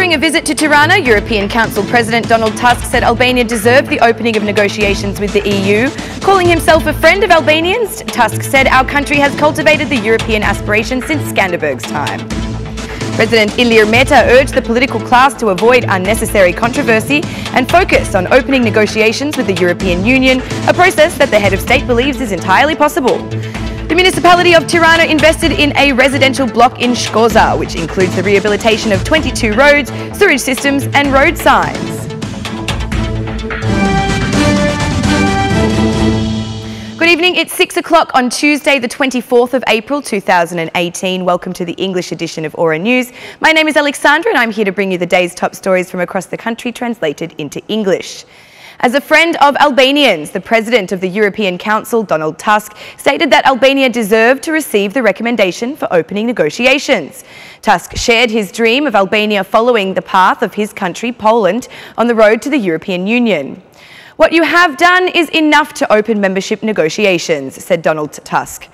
During a visit to Tirana, European Council President Donald Tusk said Albania deserved the opening of negotiations with the EU. Calling himself a friend of Albanians, Tusk said our country has cultivated the European aspiration since Skanderberg's time. President Ilir Meta urged the political class to avoid unnecessary controversy and focus on opening negotiations with the European Union, a process that the head of state believes is entirely possible. The municipality of Tirana invested in a residential block in Shkoza, which includes the rehabilitation of 22 roads, sewage systems and road signs. Good evening, it's 6 o'clock on Tuesday the 24th of April 2018. Welcome to the English edition of Aura News. My name is Alexandra and I'm here to bring you the day's top stories from across the country translated into English. As a friend of Albanians, the President of the European Council, Donald Tusk, stated that Albania deserved to receive the recommendation for opening negotiations. Tusk shared his dream of Albania following the path of his country, Poland, on the road to the European Union. "What you have done is enough to open membership negotiations," said Donald Tusk.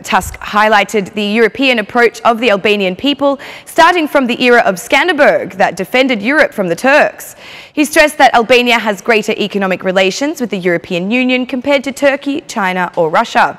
Tusk highlighted the European approach of the Albanian people, starting from the era of Skanderberg that defended Europe from the Turks. He stressed that Albania has greater economic relations with the European Union compared to Turkey, China or Russia.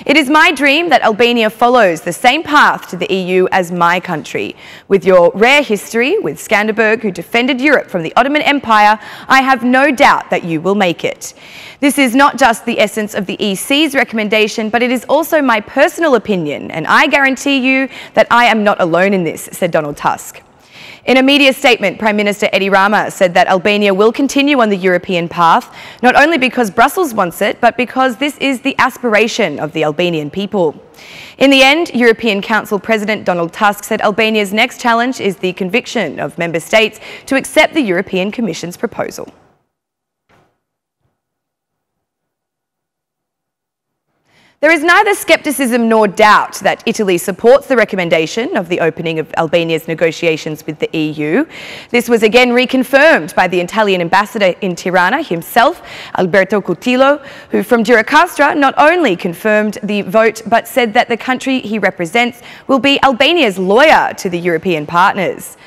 "It is my dream that Albania follows the same path to the EU as my country. With your rare history with Skanderberg, who defended Europe from the Ottoman Empire, I have no doubt that you will make it. This is not just the essence of the EC's recommendation, but it is also my personal opinion, and I guarantee you that I am not alone in this," said Donald Tusk. In a media statement, Prime Minister Edi Rama said that Albania will continue on the European path, not only because Brussels wants it, but because this is the aspiration of the Albanian people. In the end, European Council President Donald Tusk said Albania's next challenge is the conviction of member states to accept the European Commission's proposal. There is neither scepticism nor doubt that Italy supports the recommendation of the opening of Albania's negotiations with the EU. This was again reconfirmed by the Italian ambassador in Tirana himself, Alberto Cutillo, who from Girocastra not only confirmed the vote but said that the country he represents will be Albania's lawyer to the European partners.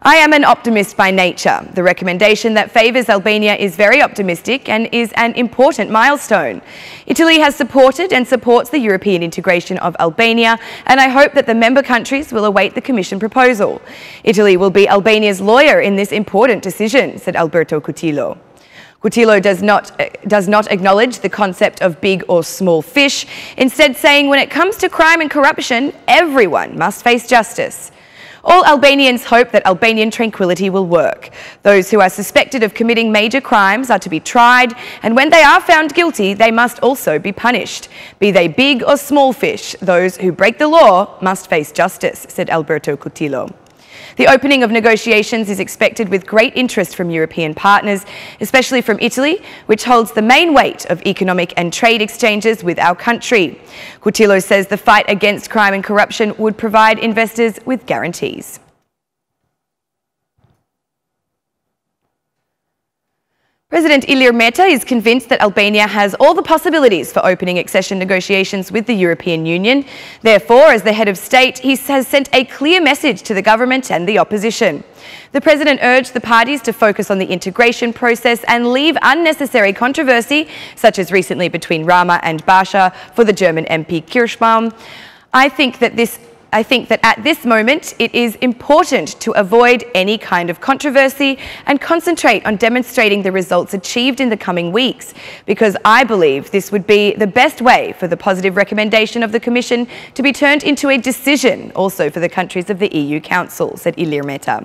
"I am an optimist by nature. The recommendation that favours Albania is very optimistic and is an important milestone. Italy has supported and supports the European integration of Albania, and I hope that the member countries will await the Commission proposal. Italy will be Albania's lawyer in this important decision," said Alberto Cutillo. Cutillo does not acknowledge the concept of big or small fish, instead saying when it comes to crime and corruption, everyone must face justice. "All Albanians hope that Albanian tranquility will work. Those who are suspected of committing major crimes are to be tried, and when they are found guilty, they must also be punished. Be they big or small fish, those who break the law must face justice," said Alberto Cutillo. The opening of negotiations is expected with great interest from European partners, especially from Italy, which holds the main weight of economic and trade exchanges with our country. Cutillo says the fight against crime and corruption would provide investors with guarantees. President Ilir Meta is convinced that Albania has all the possibilities for opening accession negotiations with the European Union. Therefore, as the head of state, he has sent a clear message to the government and the opposition. The president urged the parties to focus on the integration process and leave unnecessary controversy, such as recently between Rama and Basha for the German MP Kirschbaum. I think that at this moment it is important to avoid any kind of controversy and concentrate on demonstrating the results achieved in the coming weeks, because I believe this would be the best way for the positive recommendation of the Commission to be turned into a decision also for the countries of the EU Council, said Ilir Meta.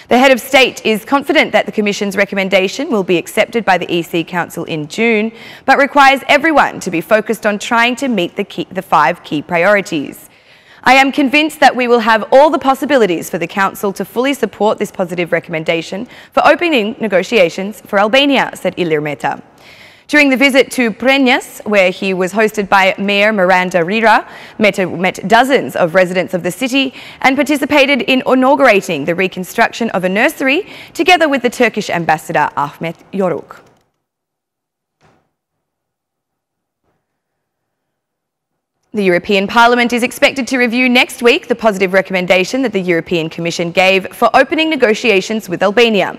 The head of state is confident that the Commission's recommendation will be accepted by the EC Council in June, but requires everyone to be focused on trying to meet the 5 key priorities. "I am convinced that we will have all the possibilities for the Council to fully support this positive recommendation for opening negotiations for Albania," said Ilir Meta. During the visit to Prenjas, where he was hosted by Mayor Miranda Rira, Meta met dozens of residents of the city and participated in inaugurating the reconstruction of a nursery together with the Turkish ambassador Ahmet Yoruk. The European Parliament is expected to review next week the positive recommendation that the European Commission gave for opening negotiations with Albania.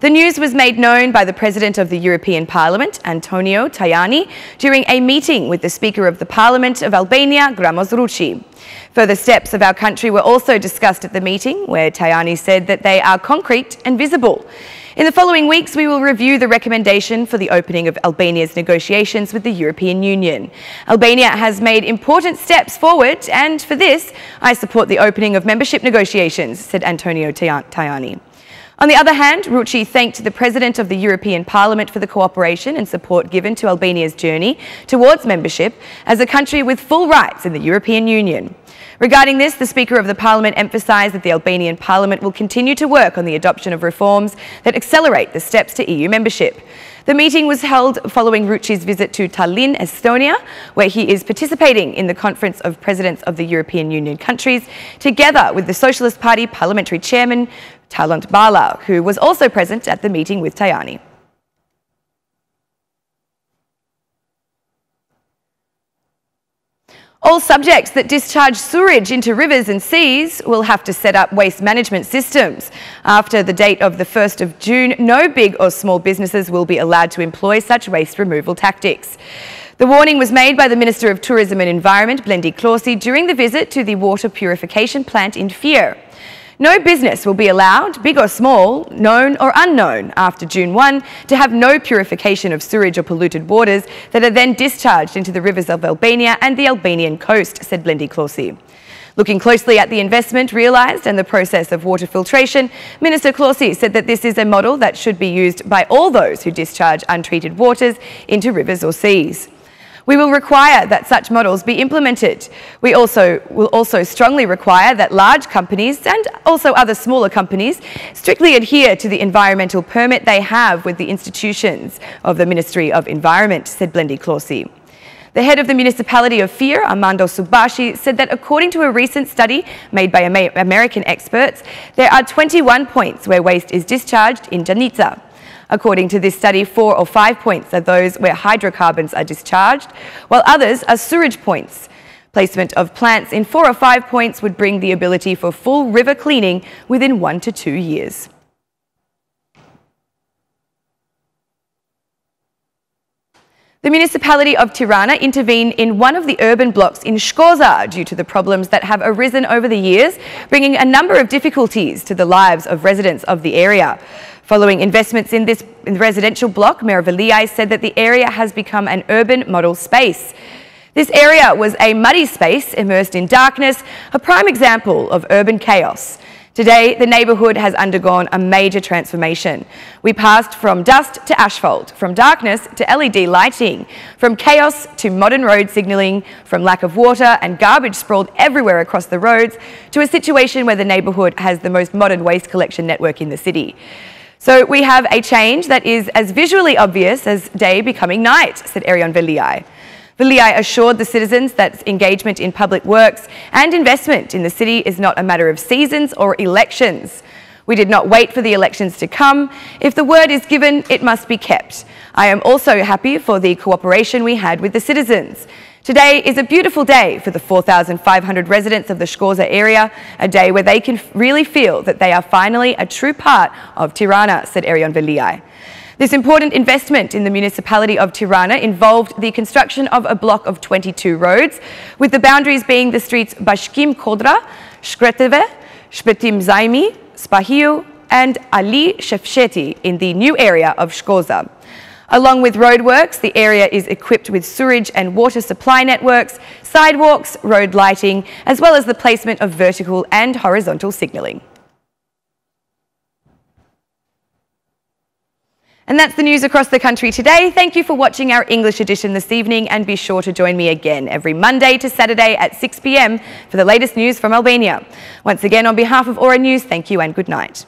The news was made known by the President of the European Parliament, Antonio Tajani, during a meeting with the Speaker of the Parliament of Albania, Gramos Rucci. Further steps of our country were also discussed at the meeting, where Tajani said that they are concrete and visible. In the following weeks, we will review the recommendation for the opening of Albania's negotiations with the European Union. Albania has made important steps forward, and for this, I support the opening of membership negotiations, said Antonio Tajani. On the other hand, Rucci thanked the President of the European Parliament for the cooperation and support given to Albania's journey towards membership as a country with full rights in the European Union. Regarding this, the Speaker of the Parliament emphasised that the Albanian Parliament will continue to work on the adoption of reforms that accelerate the steps to EU membership. The meeting was held following Rucci's visit to Tallinn, Estonia, where he is participating in the Conference of Presidents of the European Union countries, together with the Socialist Party Parliamentary Chairman, Talent Bala, who was also present at the meeting with Tajani. All subjects that discharge sewage into rivers and seas will have to set up waste management systems. After the date of the 1st of June, no big or small businesses will be allowed to employ such waste removal tactics. The warning was made by the Minister of Tourism and Environment, Blendi Klosi, during the visit to the water purification plant in Fier. No business will be allowed, big or small, known or unknown, after June 1 to have no purification of sewage or polluted waters that are then discharged into the rivers of Albania and the Albanian coast, said Blendi Klosi. Looking closely at the investment realised and the process of water filtration, Minister Klosi said that this is a model that should be used by all those who discharge untreated waters into rivers or seas. We will require that such models be implemented. We will also strongly require that large companies and also other smaller companies strictly adhere to the environmental permit they have with the institutions of the Ministry of Environment, said Blendi Klosi. The head of the municipality of Fier, Armando Subashi, said that according to a recent study made by American experts, there are 21 points where waste is discharged in Janica. According to this study, 4 or 5 points are those where hydrocarbons are discharged, while others are sewage points. Placement of plants in 4 or 5 points would bring the ability for full river cleaning within 1 to 2 years. The municipality of Tirana intervened in one of the urban blocks in Shkoza due to the problems that have arisen over the years, bringing a number of difficulties to the lives of residents of the area. Following investments in the residential block, Mayor Veliaj said that the area has become an urban model space. This area was a muddy space immersed in darkness, a prime example of urban chaos. Today, the neighbourhood has undergone a major transformation. We passed from dust to asphalt, from darkness to LED lighting, from chaos to modern road signalling, from lack of water and garbage sprawled everywhere across the roads, to a situation where the neighbourhood has the most modern waste collection network in the city. So we have a change that is as visually obvious as day becoming night, said Arion Veliaj. Veliaj assured the citizens that engagement in public works and investment in the city is not a matter of seasons or elections. We did not wait for the elections to come. If the word is given, it must be kept. I am also happy for the cooperation we had with the citizens. Today is a beautiful day for the 4,500 residents of the Shkoza area, a day where they can really feel that they are finally a true part of Tirana, said Arion Veliaj. This important investment in the municipality of Tirana involved the construction of a block of 22 roads, with the boundaries being the streets Bashkim Kodra, Shkreteve, Shpetim Zaimi, Spahiu and Ali Shefsheti in the new area of Shkoza. Along with roadworks, the area is equipped with sewage and water supply networks, sidewalks, road lighting, as well as the placement of vertical and horizontal signalling. And that's the news across the country today. Thank you for watching our English edition this evening, and be sure to join me again every Monday to Saturday at 6 p.m. for the latest news from Albania. Once again, on behalf of Aura News, thank you and good night.